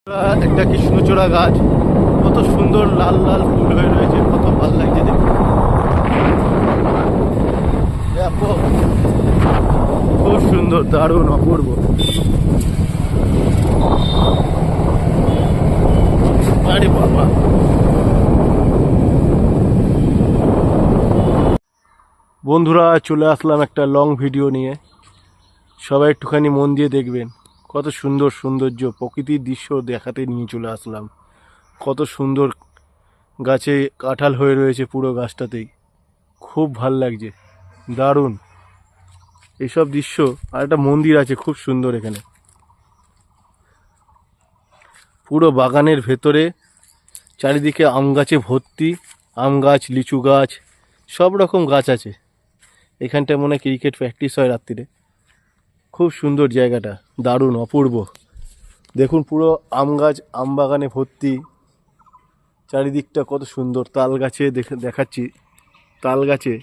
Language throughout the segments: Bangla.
একটা কৃষ্ণচূড়া গাছ, কত সুন্দর লাল লাল ফুল হয়ে রয়েছে, কত ভালো লাগছে দেখতে। খুব সুন্দর, দারুণ, অপূর্ব। আরে বাবা, বন্ধুরা চলে আসলাম একটা লং ভিডিও নিয়ে। সবাই একটুখানি মন দিয়ে দেখবেন, কত সুন্দর সৌন্দর্য প্রকৃতির দৃশ্য দেখাতে নিয়ে চলে আসলাম। কত সুন্দর গাছে কাঁঠাল হয়ে রয়েছে পুরো গাছটাতেই, খুব ভাল লাগছে, দারুণ এইসব দৃশ্য। আর একটা মন্দির আছে খুব সুন্দর এখানে, পুরো বাগানের ভেতরে চারিদিকে আম গাছে ভর্তি, আম গাছ, লিচু গাছ, সব রকম গাছ আছে। এখানটায় মনে হয় ক্রিকেট প্র্যাকটিস হয় রাত্রিরে। খুব সুন্দর জায়গাটা, দারুণ, অপূর্ব। দেখুন পুরো আম গাছ, আম বাগানে ভর্তি, চারিদিকটা কত সুন্দর। তাল গাছে দেখাচ্ছি, তাল গাছে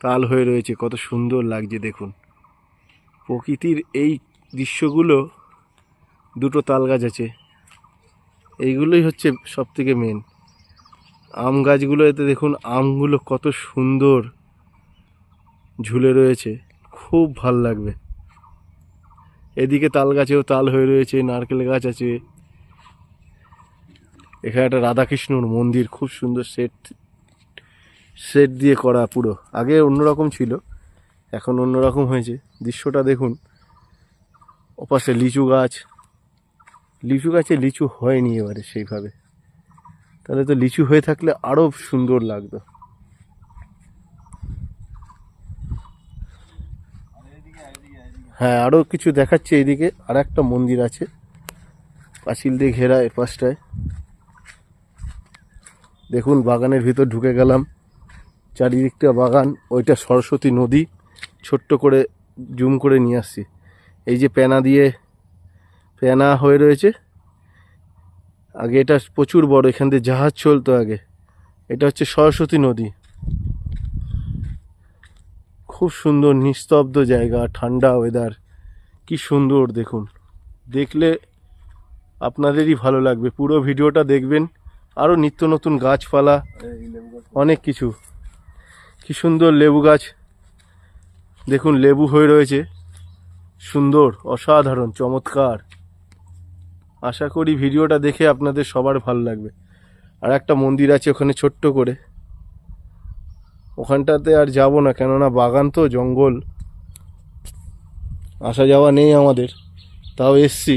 তাল হয়ে রয়েছে, কত সুন্দর লাগছে দেখুন। প্রকৃতির এই দৃশ্যগুলো, দুটো তাল গাছ আছে, এইগুলোই হচ্ছে সব থেকে মেন। আম গাছগুলো এতে দেখুন, আমগুলো কত সুন্দর ঝুলে রয়েছে, খুব ভাল লাগবে। এদিকে তাল গাছেও তাল হয়ে রয়েছে, নারকেল গাছ আছে। এখানে একটা রাধাকৃষ্ণর মন্দির, খুব সুন্দর সেট দিয়ে করা পুরো। আগে অন্যরকম ছিল, এখন অন্যরকম হয়েছে। দৃশ্যটা দেখুন। ওপাশে লিচু গাছ, লিচু গাছে লিচু হয়নি এবারে সেইভাবে, তাহলে তো লিচু হয়ে থাকলে আরও সুন্দর লাগতো। হ্যাঁ, আরও কিছু দেখাচ্ছে। এইদিকে আর একটা মন্দির আছে, পাঁচিল দিয়ে ঘেরা। এ পাশটায় দেখুন, বাগানের ভিতর ঢুকে গেলাম, চারিদিকটা বাগান। ওইটা সরস্বতী নদী, ছোট্ট করে জুম করে নিয়ে আসছি। এই যে প্যানা হয়ে রয়েছে, আগে এটা প্রচুর বড়, এখান দিয়ে জাহাজ চলতো আগে। এটা হচ্ছে সরস্বতী নদী। খুব সুন্দর নিস্তব্ধ জায়গা, ঠান্ডা ওয়েদার, কি সুন্দর দেখুন। দেখলে আপনাদেরই ভালো লাগবে, পুরো ভিডিওটা দেখবেন। আরও নিত্য নতুন গাছপালা, অনেক কিছু। কি সুন্দর লেবু গাছ দেখুন, লেবু হয়ে রয়েছে, সুন্দর, অসাধারণ, চমৎকার। আশা করি ভিডিওটা দেখে আপনাদের সবার ভালো লাগবে। আর একটা মন্দির আছে ওখানে ছোট্ট করে, ওখানটাতে আর যাব না, কেননা বাগান তো, জঙ্গল, আসা যাওয়া নেই আমাদের, তাও এসছি।